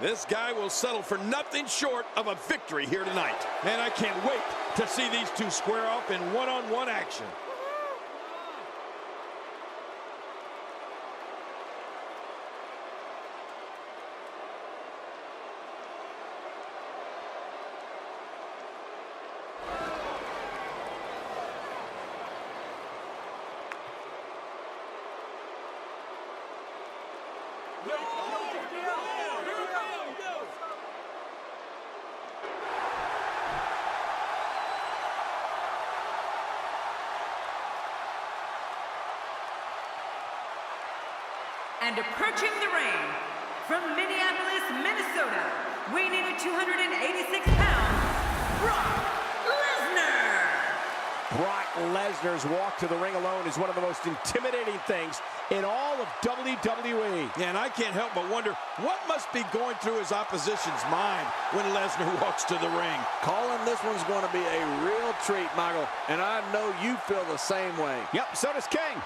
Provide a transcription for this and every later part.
This guy will settle for nothing short of a victory here tonight. And I can't wait to see these two square off in one-on-one action. And approaching the ring, from Minneapolis, Minnesota, weighing in at 286 pounds, Brock Lesnar. Brock Lesnar's walk to the ring alone is one of the most intimidating things in all of WWE. Yeah, and I can't help but wonder what must be going through his opposition's mind when Lesnar walks to the ring. Calling this one's going to be a real treat, Michael, and I know you feel the same way. Yep, so does King.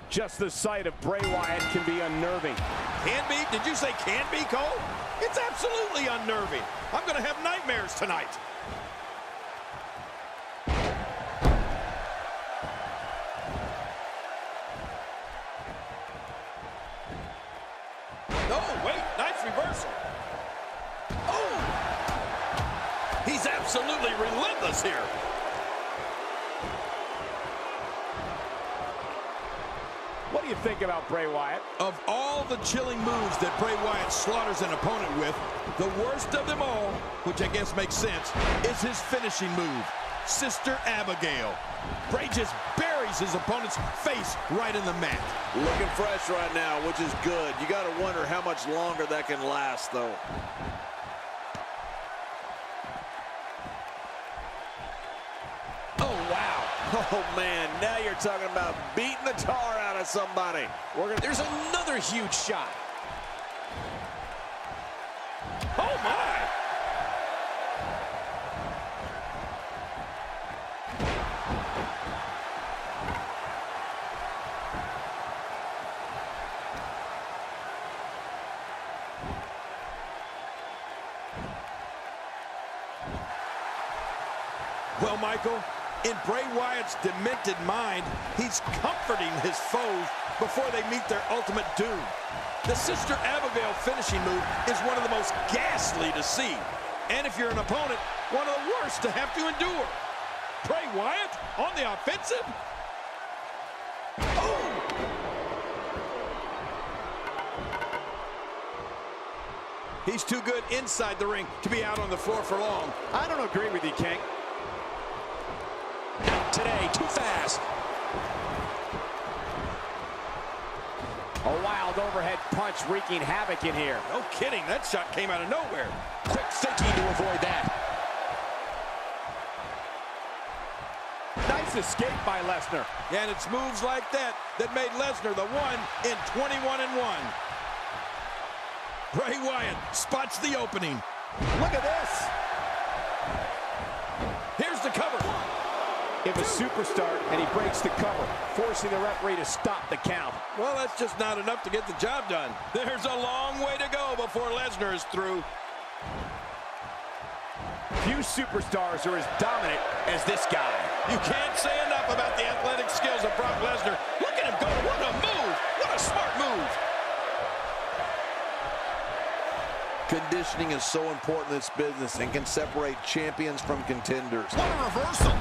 Just the sight of Bray Wyatt can be unnerving. Can be? Did you say can be, Cole? It's absolutely unnerving. I'm going to have nightmares tonight. Oh, wait, nice reversal. Oh! He's absolutely relentless here. What do you think about Bray Wyatt? Of all the chilling moves that Bray Wyatt slaughters an opponent with, the worst of them all, which I guess makes sense, is his finishing move, Sister Abigail. Bray just buries his opponent's face right in the mat. Looking fresh right now, which is good. You got to wonder how much longer that can last, though. Oh, man, now you're talking about beating the tar out of somebody. There's another huge shot. Oh, my! Well, Michael, in Bray Wyatt's demented mind, he's comforting his foes before they meet their ultimate doom. The Sister Abigail finishing move is one of the most ghastly to see. And if you're an opponent, one of the worst to have to endure. Bray Wyatt on the offensive? Oh! He's too good inside the ring to be out on the floor for long. I don't agree with you, King. Today, too fast. A wild overhead punch wreaking havoc in here. No kidding, that shot came out of nowhere. Quick thinking to avoid that. Nice escape by Lesnar. And it's moves like that that made Lesnar the one in 21-1. Bray Wyatt spots the opening. Look at this. Here's the cover. If a superstar, and he breaks the cover, forcing the referee to stop the count. Well, that's just not enough to get the job done. There's a long way to go before Lesnar is through. Few superstars are as dominant as this guy. You can't say enough about the athletic skills of Brock Lesnar. Look at him go. What a move. What a smart move. Conditioning is so important in this business and can separate champions from contenders. What a reversal.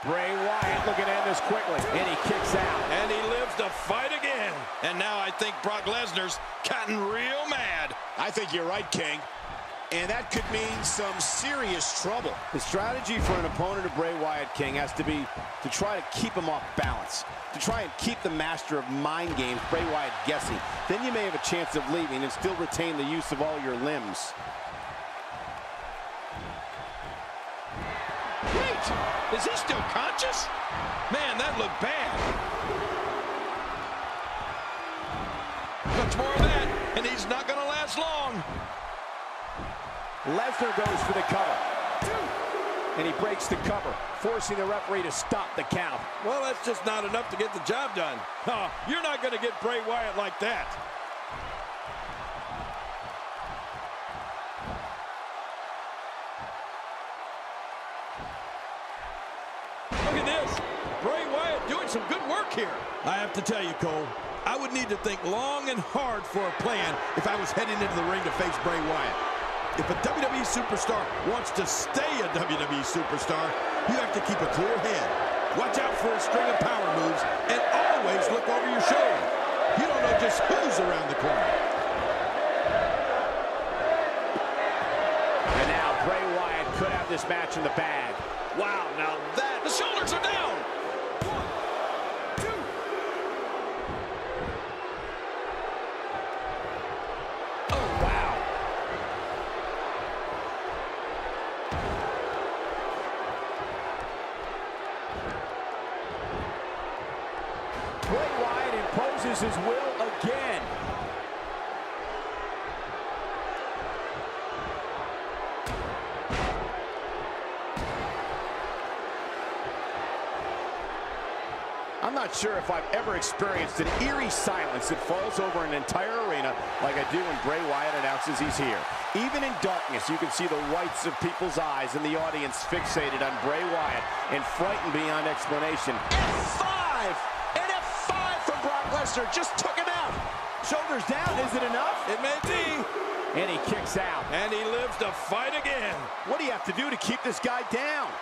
Bray Wyatt looking to end this quickly, and he kicks out. And he lives to fight again. And now I think Brock Lesnar's gotten real mad. I think you're right, King. And that could mean some serious trouble. The strategy for an opponent of Bray Wyatt, King, has to be to try to keep him off balance, to try and keep the master of mind games, Bray Wyatt, guessing. Then you may have a chance of leaving and still retain the use of all your limbs. Wait, is he still conscious? Man, that looked bad. Much more of that, and he's not going to last long. Lesnar goes for the cover. And he breaks the cover, forcing the referee to stop the count. Well, that's just not enough to get the job done. Huh, you're not going to get Bray Wyatt like that. Look at this. Bray Wyatt doing some good work here. I have to tell you, Cole, I would need to think long and hard for a plan if I was heading into the ring to face Bray Wyatt. If a WWE superstar wants to stay a WWE superstar, you have to keep a clear head. Watch out for a string of power moves and always look over your shoulder. You don't know just who's around the corner. And now Bray Wyatt could have this match in the bag. Wow, now that... The shoulders are down! 1, 2... Oh, wow. Bray Wyatt imposes his will again. I'm not sure if I've ever experienced an eerie silence that falls over an entire arena like I do when Bray Wyatt announces he's here. Even in darkness, you can see the whites of people's eyes and the audience fixated on Bray Wyatt and frightened beyond explanation. F5! An F5 from Brock Lesnar just took him out. Shoulders down, is it enough? It may be. And he kicks out. And he lives to fight again. What do you have to do to keep this guy down?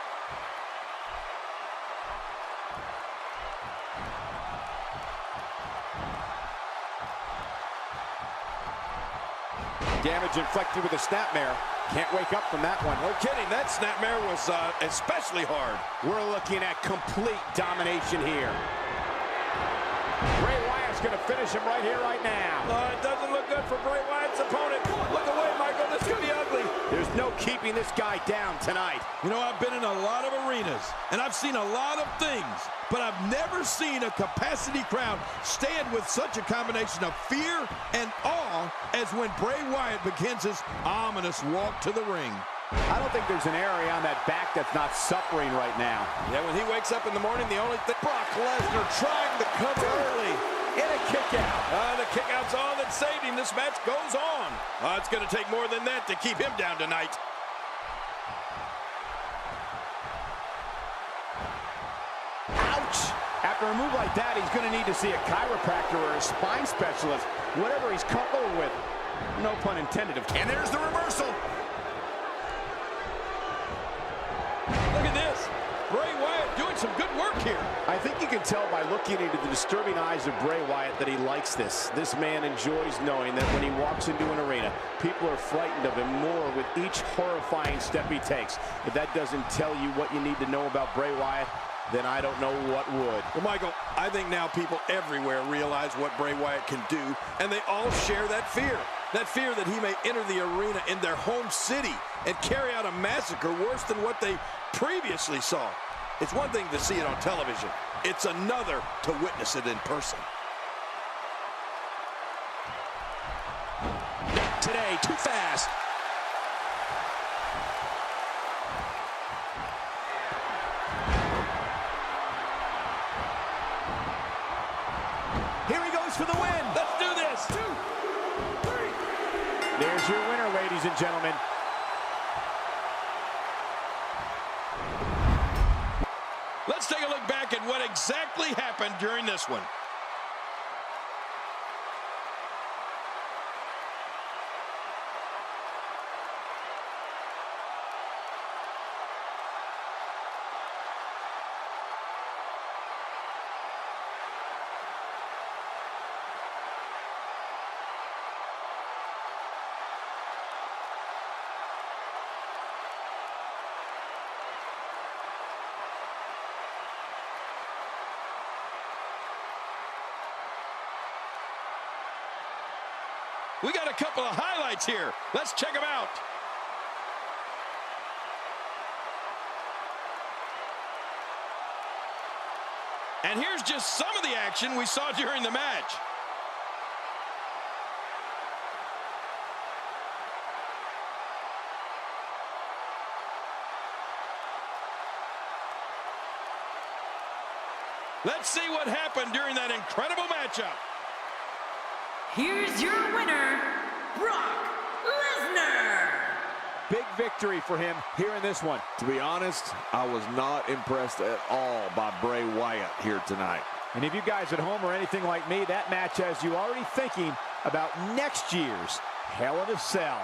Damage inflicted with a snapmare. Can't wake up from that one. No kidding, that snapmare was especially hard. We're looking at complete domination here. Bray Wyatt's going to finish him right here, right now. It doesn't look good for Bray Wyatt's opponent. Look away, Michael, this could be ugly. There's no keeping this guy down tonight. You know, I've been in a lot of arenas, and I've seen a lot of things, but I've never seen a capacity crowd stand with such a combination of fear and awe as when Bray Wyatt begins his ominous walk to the ring. I don't think there's an area on that back that's not suffering right now. Yeah, when he wakes up in the morning, the only thing... Brock Lesnar trying to cover early. And a kick out. The kick out's all that saved him. This match goes on. It's going to take more than that to keep him down tonight. Ouch! After a move like that, he's going to need to see a chiropractor or a spine specialist, whatever he's comfortable with. No pun intended, of course. And there's the reversal. Look at this. Bray Wyatt doing some good work here. I think you can tell by looking into the disturbing eyes of Bray Wyatt that he likes this. This man enjoys knowing that when he walks into an arena, people are frightened of him more with each horrifying step he takes. If that doesn't tell you what you need to know about Bray Wyatt, then I don't know what would. Well, Michael, I think now people everywhere realize what Bray Wyatt can do, and they all share that fear. That fear that he may enter the arena in their home city and carry out a massacre worse than what they previously saw. It's one thing to see it on television. It's another to witness it in person. Not today, too fast. Here he goes for the win. Let's do this. 2, 3. There's your winner, ladies and gentlemen. take a look back at what exactly happened during this one. We got a couple of highlights here. Let's check them out. And here's just some of the action we saw during the match. Let's see what happened during that incredible matchup. Here's your winner, Brock Lesnar. Big victory for him here in this one. To be honest, I was not impressed at all by Bray Wyatt here tonight. And if you guys at home are anything like me, that match has you already thinking about next year's Hell in a Cell.